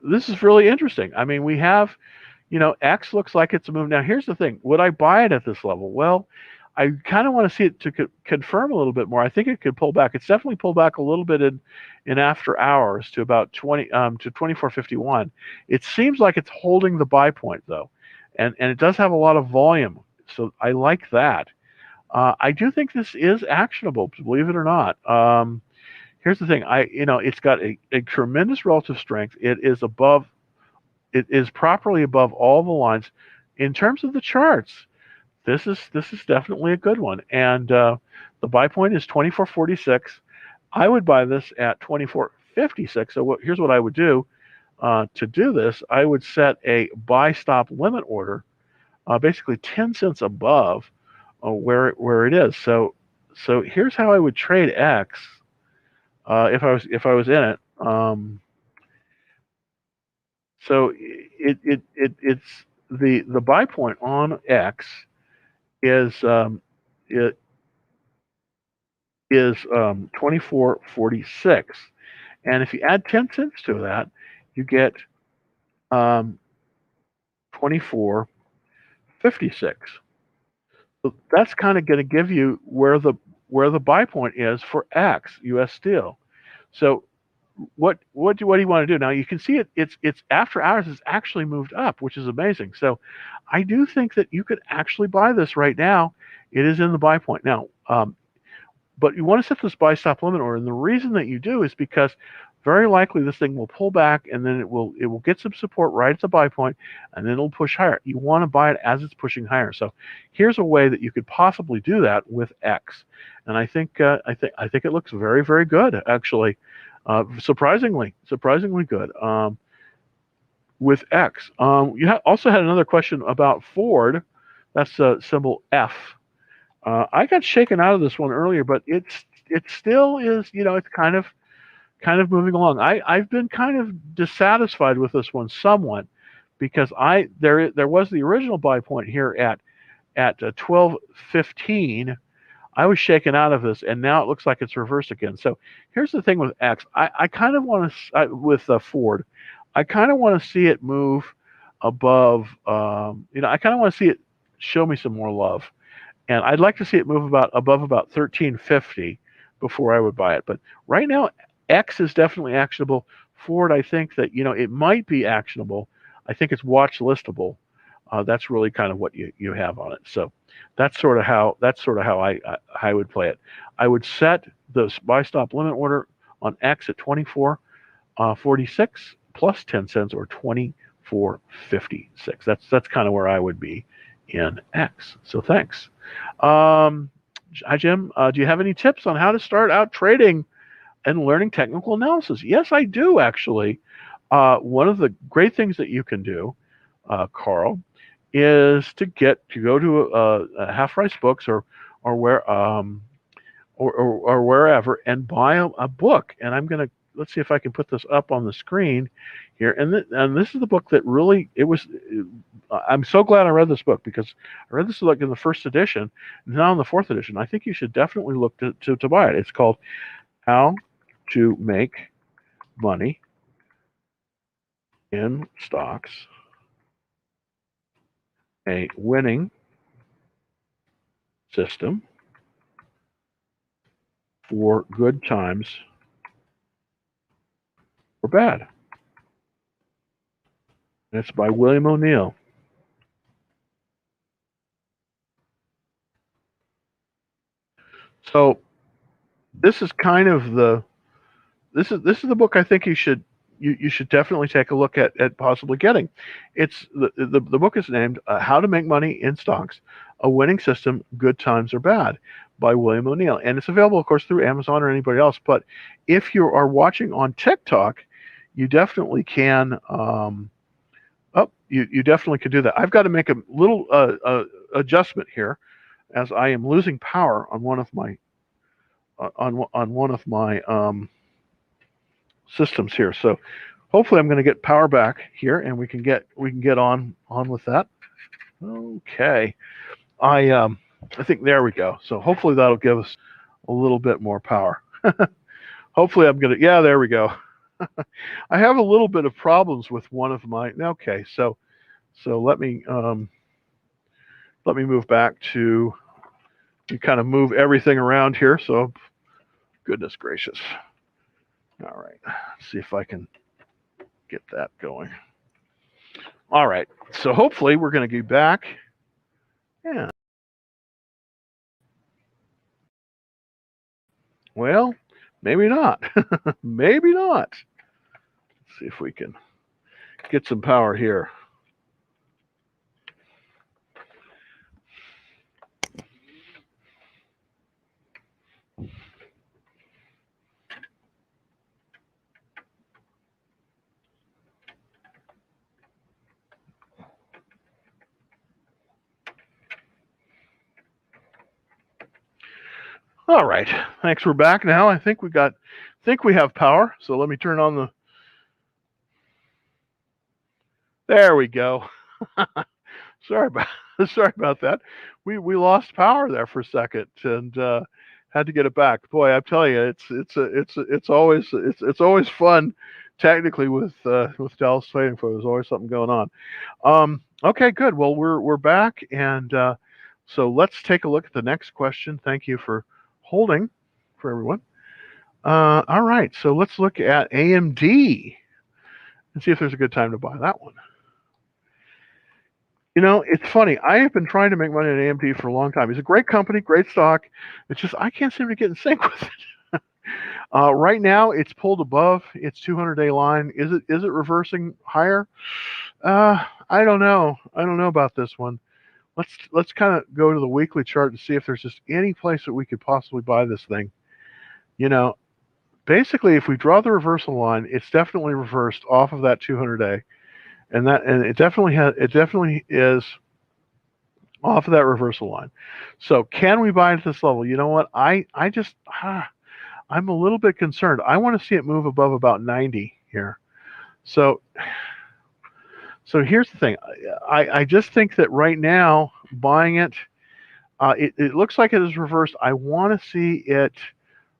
this is really interesting. I mean, we have, X looks like it's a move. Now, here's the thing. Would I buy it at this level? Well, I kind of want to see it to confirm a little bit more. I think it could pull back. It's definitely pulled back a little bit in after hours to about 24.51. It seems like it's holding the buy point though, and it does have a lot of volume. So I like that. I do think this is actionable, believe it or not. Here's the thing. It's got a tremendous relative strength. It is properly above all the lines. In terms of the charts, this is definitely a good one. And the buy point is 24.46. I would buy this at 24.56. So here's what I would do. To do this, I would set a buy stop limit order, basically 10 cents above where it is. So here's how I would trade X if I was in it. So it's the buy point on X is it is 24.46, and if you add 10 cents to that, you get 24.56. So that's kind of going to give you where the buy point is for X U.S. Steel. So what do you want to do now? You can see it's after hours has actually moved up, which is amazing. So I do think that you could actually buy this right now. It is in the buy point now. But you want to set this buy stop limit order, and the reason that you do is because very likely this thing will pull back, and then it will get some support right at the buy point, and then it'll push higher. You want to buy it as it's pushing higher. So here's a way that you could possibly do that with X, and I think it looks very, very good actually. Surprisingly good with X. You also had another question about Ford. That's symbol F. I got shaken out of this one earlier, but it still is. It's kind of moving along. I've been kind of dissatisfied with this one somewhat because there was the original buy point here at 12.15. I was shaken out of this, and now it looks like it's reversed again. So here's the thing with X. I kind of want to with Ford. I kind of want to see it move above. I kind of want to see it show me some more love, and I'd like to see it move above about 13.50 before I would buy it. But right now, X is definitely actionable. Ford, I think that it might be actionable. I think it's watch listable. That's really kind of what you have on it. So that's sort of how I would play it. I would set the buy stop limit order on X at 24.46 plus 10 cents or 24.56. That's kind of where I would be in X. So thanks. Hi Jim. Do you have any tips on how to start out trading and learning technical analysis? Yes, I do actually. One of the great things that you can do, Carl, is to go to Half Price Books or wherever and buy a book. And let's see if I can put this up on the screen here. And this is the book that really I'm so glad I read this book because I read this like in the first edition, now in the fourth edition. I think you should definitely look to buy it. It's called How to Make Money in Stocks, a Winning System for Good Times or Bad. And it's by William O'Neill. So this is kind of this is the book I think you should you should definitely take a look at possibly getting. It's the book is named How to Make Money in Stocks: A Winning System, Good Times or Bad, by William O'Neill, and it's available, of course, through Amazon or anybody else. But if you are watching on TikTok, you definitely can. You definitely could do that. I've got to make a little adjustment here, as I am losing power on one of my systems here. So hopefully I'm going to get power back here, and we can get on with that. Okay, I think there we go. So hopefully that'll give us a little bit more power. Hopefully I'm gonna. Yeah, there we go. I have a little bit of problems with one of my. Okay, so let me move back to. You kind of move everything around here. So goodness gracious. All right, let's see if I can get that going. All right, so hopefully we're going to get back. Yeah. Well, maybe not. Maybe not. Let's see if we can get some power here. All right. Thanks. We're back now. I think we have power. So let me turn on the. There we go. sorry about that. We lost power there for a second and had to get it back. Boy, I'm telling you, it's always fun technically with Dallas Trading Floor. There's always something going on. Okay, good. Well, we're back, and so let's take a look at the next question. Thank you for holding for everyone. All right, so let's look at AMD and see if there's a good time to buy that one. You know, it's funny. I have been trying to make money at AMD for a long time. It's a great company, great stock. It's just I can't seem to get in sync with it. Right now, it's pulled above its 200-day line. Is it reversing higher? I don't know. I don't know about this one. Let's kind of go to the weekly chart and see if there's just any place that we could possibly buy this thing. You know, basically, if we draw the reversal line, it's definitely reversed off of that 200-day, and it definitely is off of that reversal line. So can we buy at this level? You know what? I'm a little bit concerned. I want to see it move above about 90 here. So here's the thing. I just think that right now buying it, it looks like it is reversed. I want to see it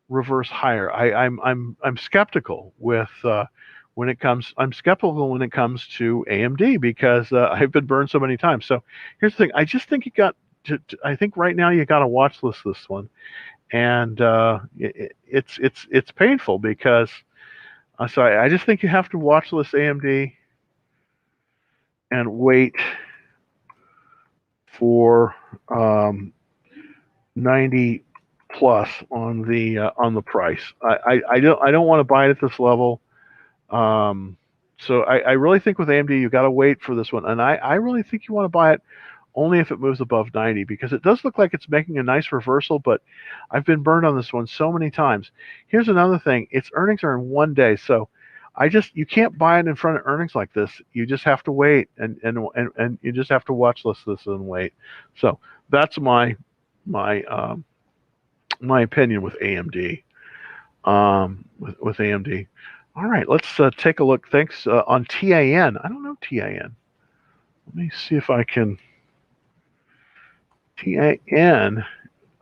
reverse higher. I'm skeptical with when it comes. I'm skeptical when it comes to AMD because I've been burned so many times. So here's the thing. I just think you got to. I think right now you got to watch list this one, and it's painful because. So I just think you have to watch list AMD and wait for 90 plus on the price. I don't want to buy it at this level. So I really think with AMD you got to wait for this one, and I really think you want to buy it only if it moves above 90 because it does look like it's making a nice reversal, but I've been burned on this one so many times. Here's another thing: its earnings are in one day, so you can't buy it in front of earnings like this. You just have to wait, and you just have to watch this and wait. So that's my opinion with AMD. With AMD. All right, let's take a look. Thanks on TAN. I don't know TAN. Let me see if I can. TAN.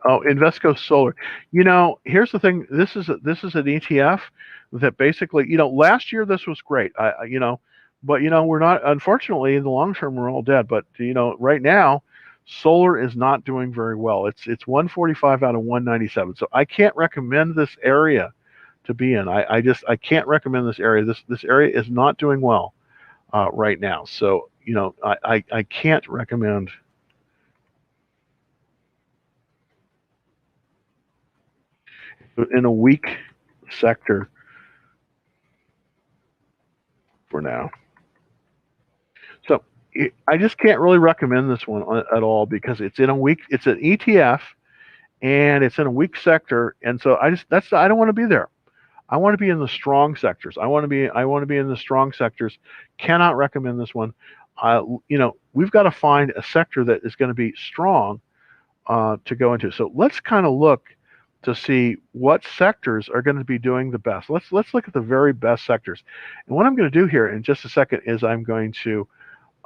Oh, Invesco Solar. You know, here's the thing. This is an ETF that basically, last year this was great. But we're not. Unfortunately, in the long term, we're all dead. But right now, solar is not doing very well. It's 145 out of 197. So I can't recommend this area to be in. I can't recommend this area. This area is not doing well right now. So I can't recommend. In a weak sector. for now. So I just can't really recommend this one at all because it's in a weak. It's an ETF and it's in a weak sector, and so I don't want to be there. I want to be in the strong sectors. I want to be in the strong sectors. Cannot recommend this one. We've got to find a sector that is going to be strong to go into. So let's kind of look to see what sectors are going to be doing the best. Let's look at the very best sectors. And what I'm going to do here in just a second is I'm going to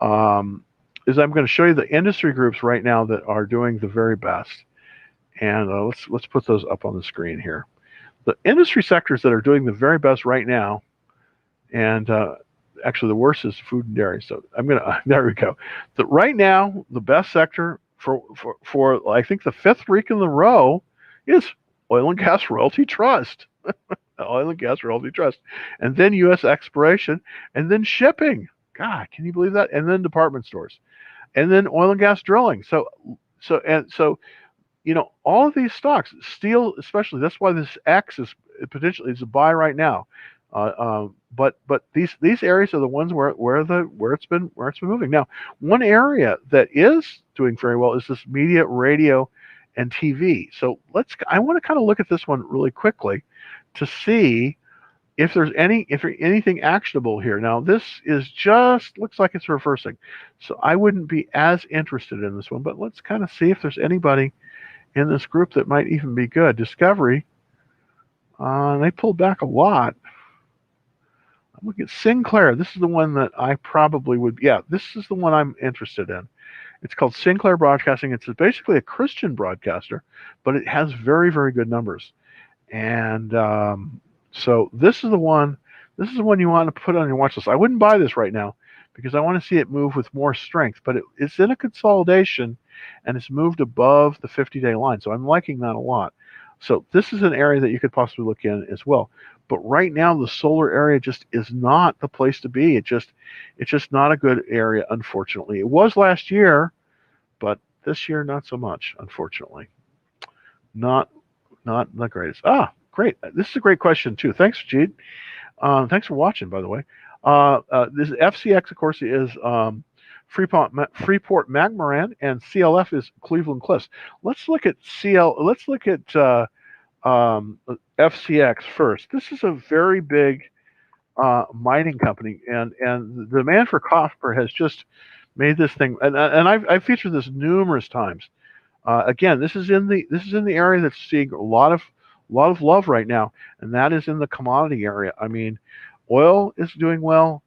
show you the industry groups right now that are doing the very best. And let's put those up on the screen here. The industry sectors that are doing the very best right now, and actually the worst is food and dairy. So there we go. Right now, the best sector for I think the fifth week in a row is oil and gas royalty trust. Oil and gas royalty trust. And then U.S. exploration, and then shipping. God, can you believe that? And then department stores. And then oil and gas drilling. So all of these stocks, steel especially, that's why this X is potentially a buy right now. But these areas are the ones where it's been moving. Now, one area that is doing very well is this media, radio, and TV. So I want to kind of look at this one really quickly to see if there's anything actionable here. Now, this looks like it's reversing, so I wouldn't be as interested in this one. But let's kind of see if there's anybody in this group that might even be good. Discovery, they pulled back a lot. I'm looking at Sinclair. This is the one that I probably would. Yeah, this is the one I'm interested in. It's called Sinclair Broadcasting. It's basically a Christian broadcaster, but it has very, very good numbers. And so this is the one. This is the one you want to put on your watch list. I wouldn't buy this right now because I want to see it move with more strength. But it's in a consolidation, and it's moved above the 50-day line. So I'm liking that a lot. So this is an area that you could possibly look in as well. But right now, the solar area just is not the place to be. It's just not a good area, unfortunately. It was last year, but this year not so much, unfortunately. Not the greatest. Great. This is a great question too. Thanks, Jeed. Thanks for watching, by the way. This FCX, of course, is Freeport McMoran, and CLF is Cleveland Cliffs. Let's look at FCX first. This is a very big mining company, and the demand for copper has just made this thing. And I've featured this numerous times. Again, this is in the area that's seeing a lot of love right now, and that is in the commodity area. I mean, oil is doing well,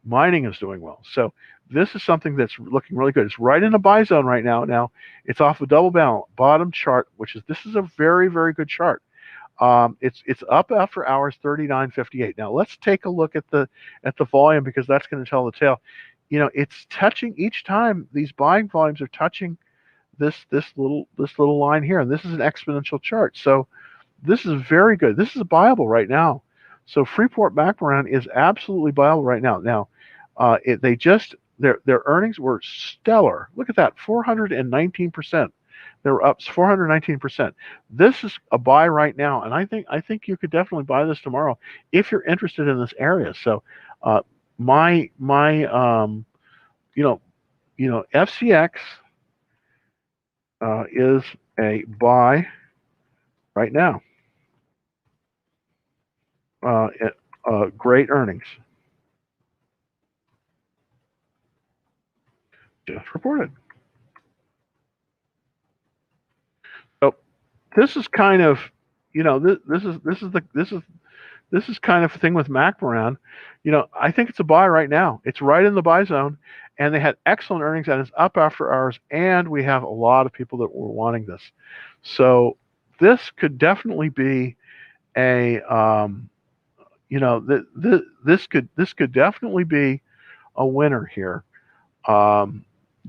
mining is doing well. So this is something that's looking really good. It's right in a buy zone right now. Now it's off a double bottom chart, this is a very, very good chart. It's up after hours 39.58. Now let's take a look at the volume, because that's going to tell the tale. It's touching each time. These buying volumes are touching this little line here, and this is an exponential chart. So this is very good. This is buyable right now. So Freeport McMoran is absolutely buyable right now. Now, their earnings were stellar. Look at that, 419%. They were up 419%. This is a buy right now, and I think you could definitely buy this tomorrow if you're interested in this area. So, FCX is a buy right now. Great earnings. Just reported. So this is kind of, this is kind of a thing with McMoran. I think it's a buy right now. It's right in the buy zone, and they had excellent earnings, and it's up after hours, and we have a lot of people that were wanting this. So this could definitely be a, this could definitely be a winner here,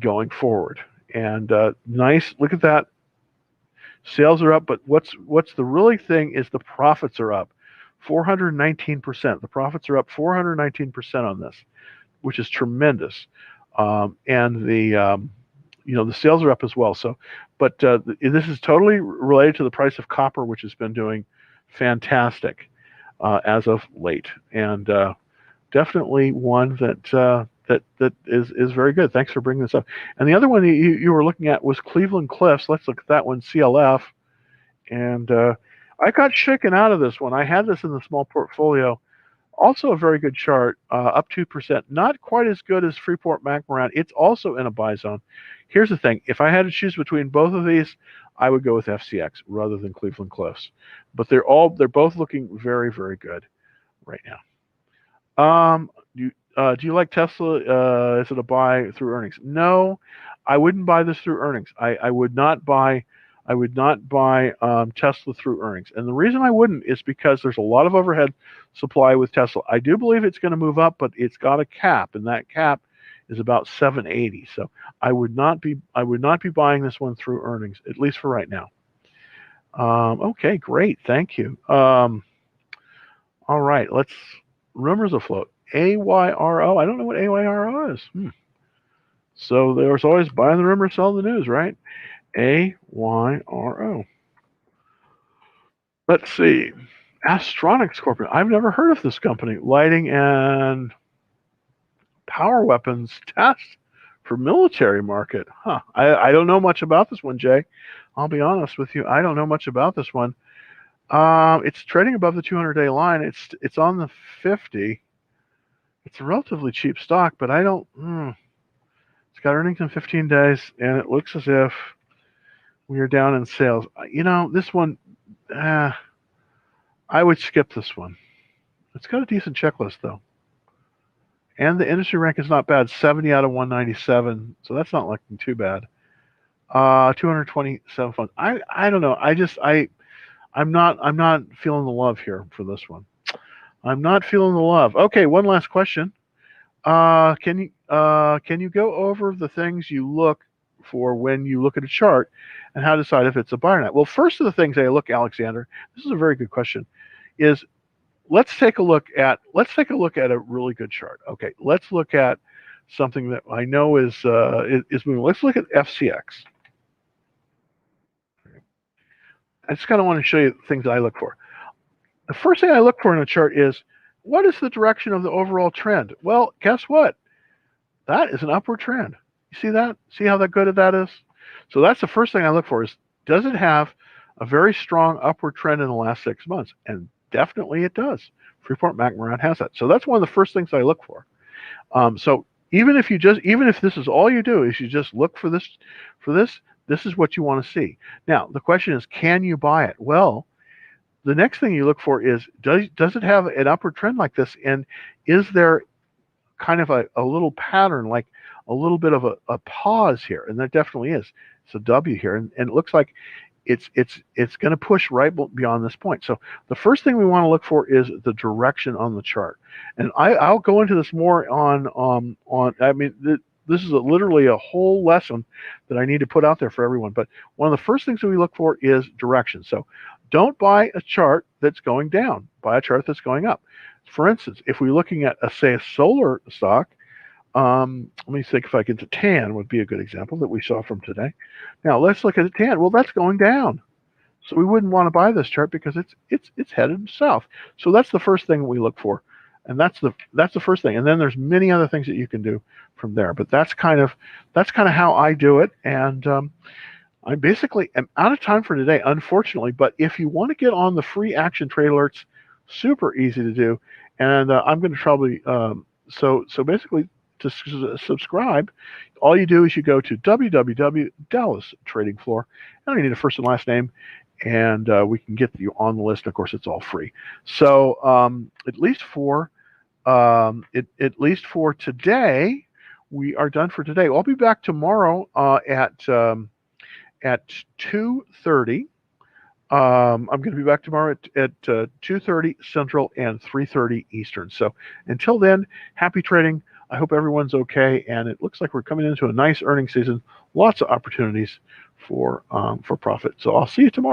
going forward. And nice, look at that. Sales are up, but what's the really thing is the profits are up 419%. The profits are up 419% on this, which is tremendous. And the sales are up as well. So, but this is totally related to the price of copper, which has been doing fantastic as of late. And definitely one that is very good. Thanks for bringing this up. And the other one you were looking at was Cleveland Cliffs. Let's look at that one, CLF. And I got shaken out of this one. I had this in the small portfolio. Also a very good chart, up 2%. Not quite as good as Freeport McMoran. It's also in a buy zone. Here's the thing. If I had to choose between both of these, I would go with FCX rather than Cleveland Cliffs. But they're both looking very, very good right now. Do you like Tesla? Is it a buy through earnings? No, I wouldn't buy this through earnings. I would not buy. I would not buy Tesla through earnings. And the reason I wouldn't is because there's a lot of overhead supply with Tesla. I do believe it's going to move up, but it's got a cap, and that cap is about 780. So I would not be buying this one through earnings, at least for right now. Okay, great. Thank you. All right, let's rumors afloat. AYRO. I don't know what AYRO is. So there's always buying the rumor, selling the news, right? AYRO. Let's see. Astronics Corporate. I've never heard of this company. Lighting and power weapons test for military market. Huh. I don't know much about this one, Jay. I'll be honest with you. I don't know much about this one. It's trading above the 200-day line. It's on the 50. It's a relatively cheap stock, but I don't. It's got earnings in 15 days, and it looks as if we are down in sales. This one, I would skip this one. It's got a decent checklist, though. And the industry rank is not bad, 70 out of 197, so that's not looking too bad. 227 funds. I don't know. I'm not feeling the love here for this one. I'm not feeling the love. Okay, one last question. Can you go over the things you look for when you look at a chart and how to decide if it's a buy or not? Well, first of the things I look, Alexander, this is a very good question, is let's take a look at a really good chart. Okay, let's look at something that I know is moving. Let's look at FCX. I just kind of want to show you things I look for. The first thing I look for in a chart is, what is the direction of the overall trend? Well, guess what? That is an upward trend. You see that? See how good that is? So that's the first thing I look for is, does it have a very strong upward trend in the last 6 months? And definitely it does. Freeport McMoran has that. So that's one of the first things I look for. So even if this is all you do is you just look for this, this is what you want to see. Now, the question is, can you buy it? Well, the next thing you look for is, does it have an upward trend like this? And is there kind of a little pattern, like a little bit of a pause here? And there definitely is. It's a W here. And it looks like it's going to push right beyond this point. So the first thing we want to look for is the direction on the chart. And I'll go into this more on I mean, this is literally a whole lesson that I need to put out there for everyone. But one of the first things that we look for is direction. So don't buy a chart that's going down. Buy a chart that's going up. For instance, if we're looking at, say, a solar stock, let me think if I can. TAN would be a good example that we saw from today. Now let's look at the TAN. Well, that's going down, so we wouldn't want to buy this chart because it's headed south. So that's the first thing we look for, and that's the first thing. And then there's many other things that you can do from there. But that's kind of how I do it. And I basically am out of time for today, unfortunately. But if you want to get on the free action trade alerts, super easy to do. And I'm going to probably so basically, to subscribe, all you do is you go to www.Dallas Trading Floor. And you need a first and last name, and we can get you on the list. Of course, it's all free. So at least for today, we are done for today. I'll be back tomorrow at 2:30. I'm going to be back tomorrow at 2:30 Central and 3:30 Eastern. So until then, happy trading. I hope everyone's okay, and it looks like we're coming into a nice earnings season. Lots of opportunities for profit. So I'll see you tomorrow.